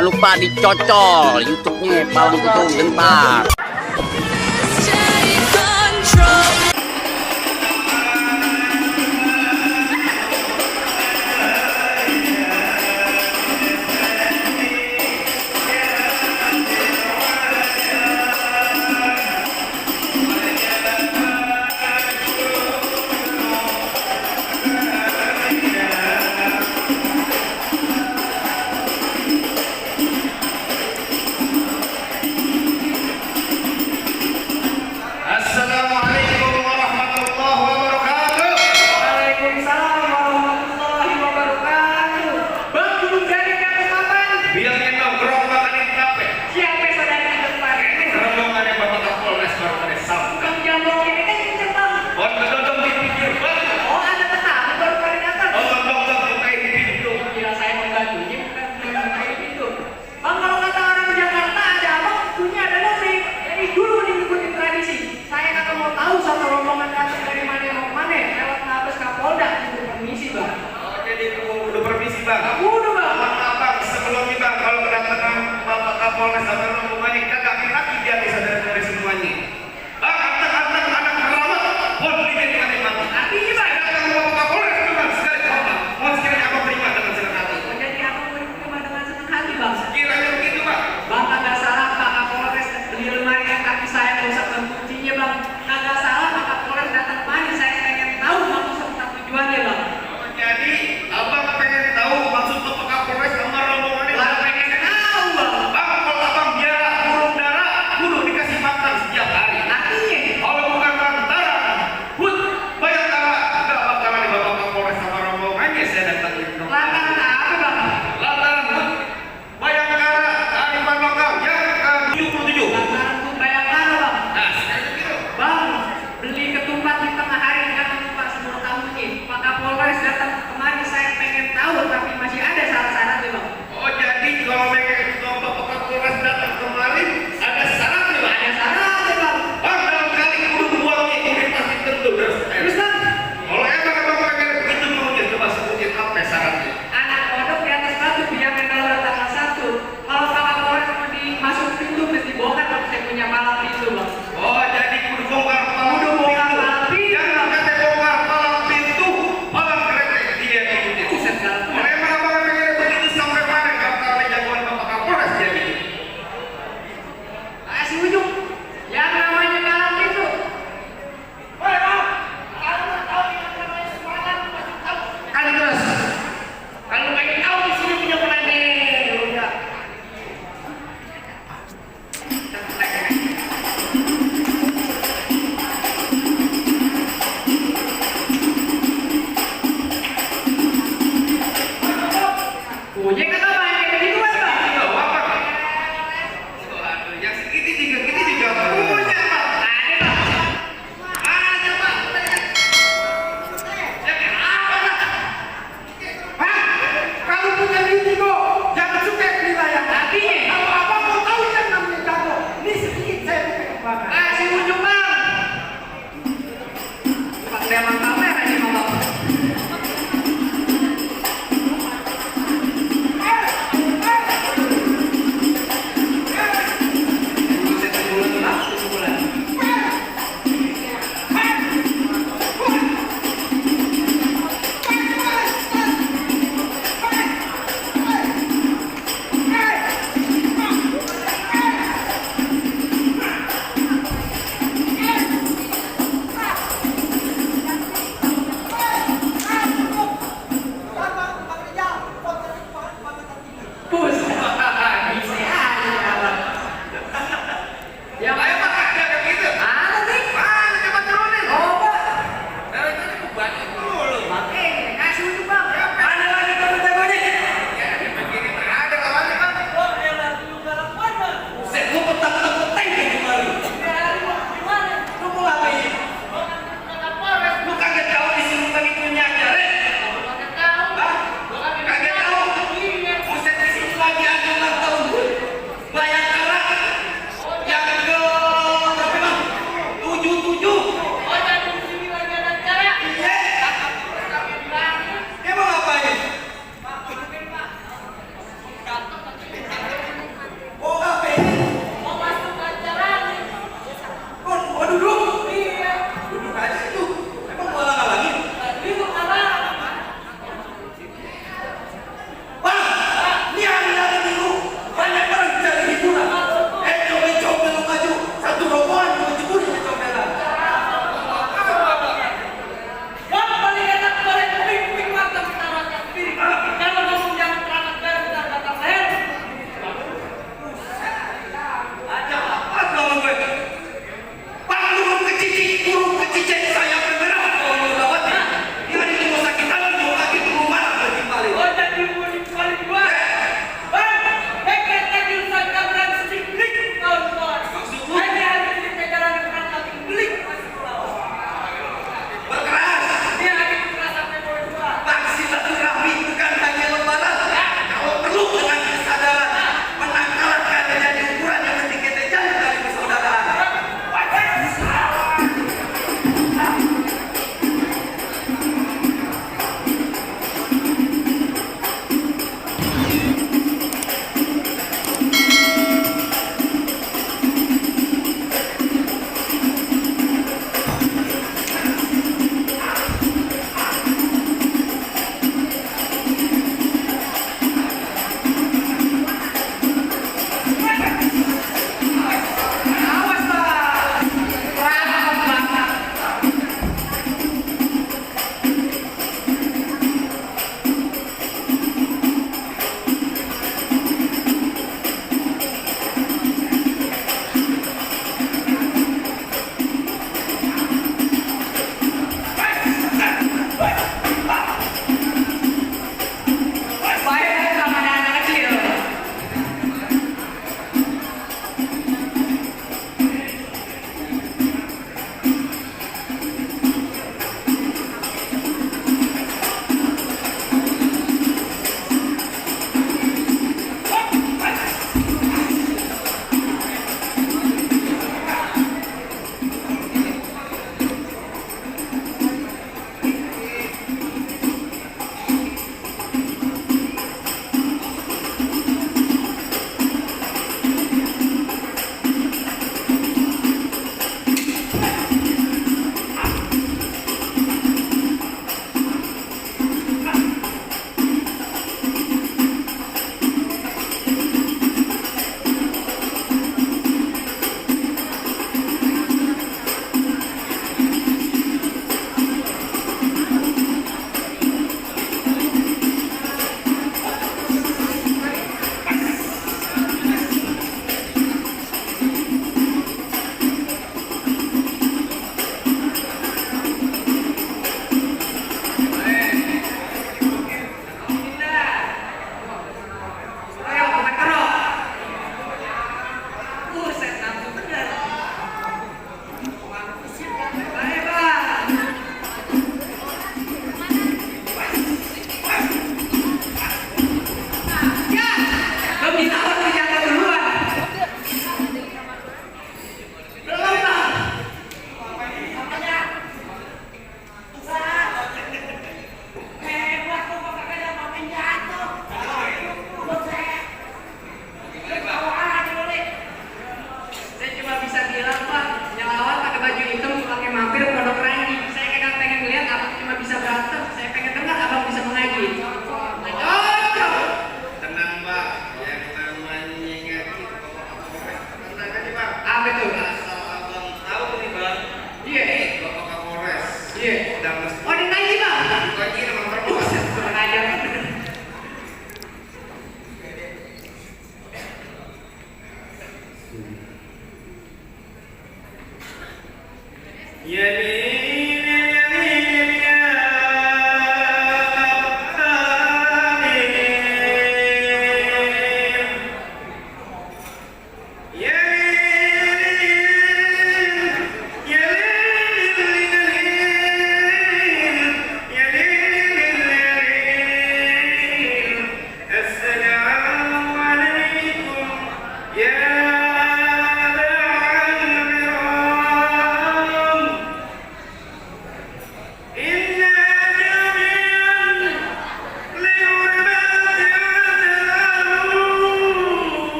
Jangan lupa dicocol YouTube-nya Palang Kutu Gentar. Kapolres atau rombongannya kagak kaki dia bisa dari semuanya. Kata-kata anak perawat pun diberikan memang. Artinya saya akan bapak Kapolres dengan sekali hormat. Mohon sekiranya abang terima dengan senang hati. Jadi abang terima dengan senang hati bang. Sekiranya begitu bang. Bang kagak salah Pak Kapolres beli lemari yang kaki saya nggak usah kuncinya bang. Kagak salah Pak Kapolres datang kemari. Saya pengen tahu maksud dan tujuannya bang. Jadi abang pengen tahu maksud bapak Kapolres sama rombongannya. Lah pengen tahu bang. Bang kalau abang dia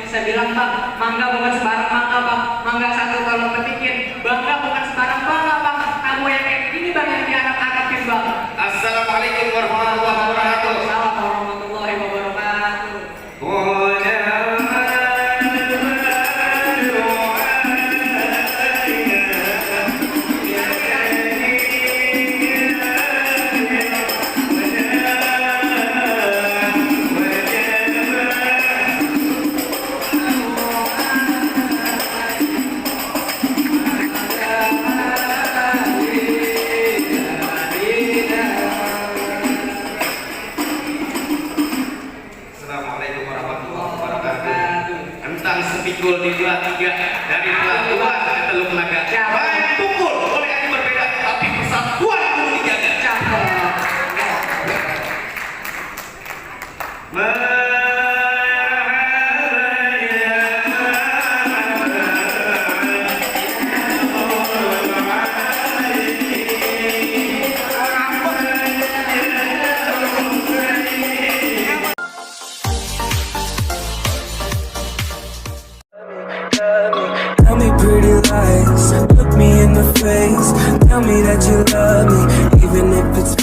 bisa bilang bang, mangga bukan sembarang mangga bang, mangga satu tolong petikin, bangga bukan sembarang bangga bang, kamu yang kayak gini bang yang diharap-harapin bang. Assalamualaikum warahmatullahi wabarakatuh. Assalamualaikum warahmatullahi wabarakatuh. Assalamualaikum warahmatullahi wabarakatuh. Entang sepikul di dua tiga dari dua ke teluk naga. Baik pukul boleh aja berbeda, tapi persatuan kudu dijaga. Tell me pretty lies, look me in the face. Tell me that you love me, even if it's